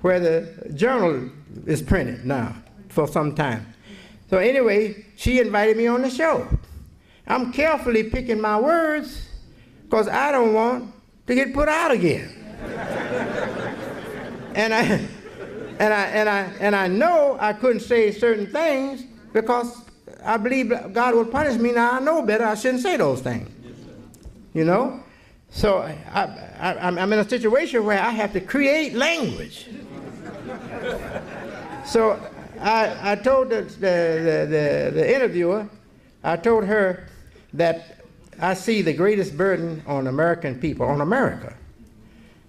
where the journal is printed now for some time. So anyway, she invited me on the show. I'm carefully picking my words because I don't want to get put out again. and I know I couldn't say certain things because I believe God will punish me. Now I know better. I shouldn't say those things. You know? So I'm in a situation where I have to create language. So I told the interviewer, I told her that I see the greatest burden on American people, on America,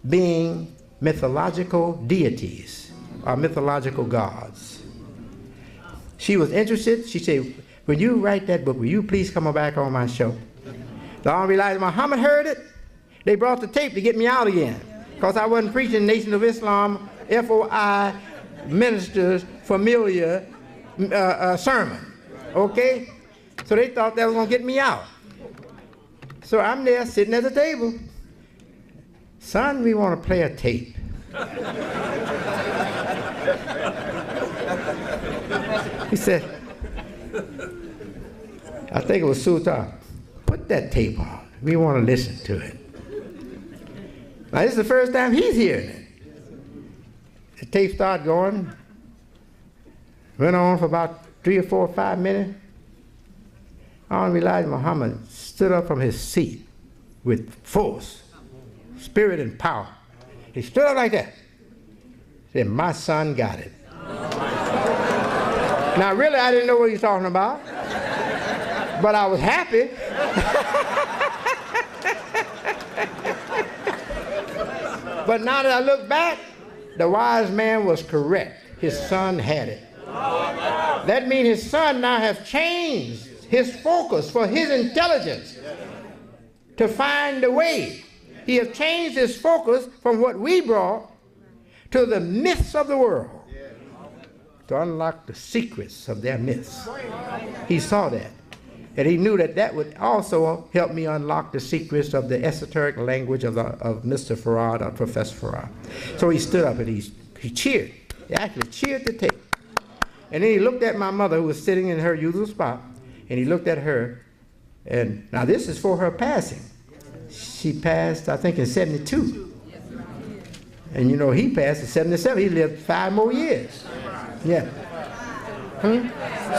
being mythological deities or mythological gods. She was interested. She said, when you write that book, will you please come back on my show? The Honorable Elijah Muhammad heard it. They brought the tape to get me out again because I wasn't preaching Nation of Islam, FOI, ministers, familiar sermon, okay? So they thought that was going to get me out. So I'm there sitting at the table. Son, we want to play a tape. He said, I think it was Sultan, put that tape on. We want to listen to it. Now this is the first time he's hearing it. The tape started going, went on for about 3 or 4 or 5 minutes. Honorable Elijah Muhammad stood up from his seat with force, spirit, and power. He stood up like that. He said, my son got it. Now really I didn't know what he was talking about, but I was happy. But now that I look back, the wise man was correct. His son had it. That means his son now has changed his focus for his intelligence to find the way. He has changed his focus from what we brought to the myths of the world, to unlock the secrets of their myths. He saw that. And he knew that that would also help me unlock the secrets of the esoteric language of Mr. Farad or Professor Farad. So he stood up and he cheered. He actually cheered the tape. And then he looked at my mother, who was sitting in her usual spot, and he looked at her. And now this is for her passing. She passed, I think, in 72. And you know, he passed in 77. He lived 5 more years. Yeah.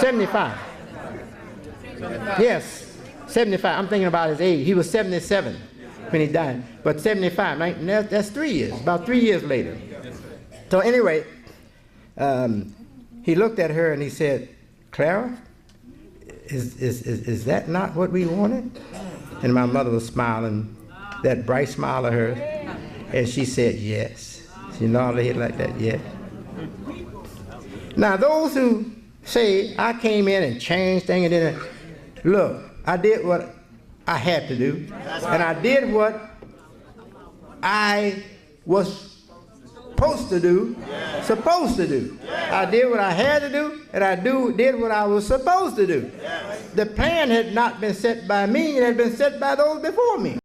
75. Yes, 75. I'm thinking about his age. He was 77 when he died, but 75. That's 3 years. About 3 years later. So anyway, he looked at her and he said, "Clara, is that not what we wanted?" And my mother was smiling, that bright smile of hers, and she said, "Yes." She nodded her head like that. "Yes." Now those who say I came in and changed things and then. Look, I did what I had to do, and I did what I was supposed to do. I did what I had to do, and I did what I was supposed to do. The plan had not been set by me, it had been set by those before me.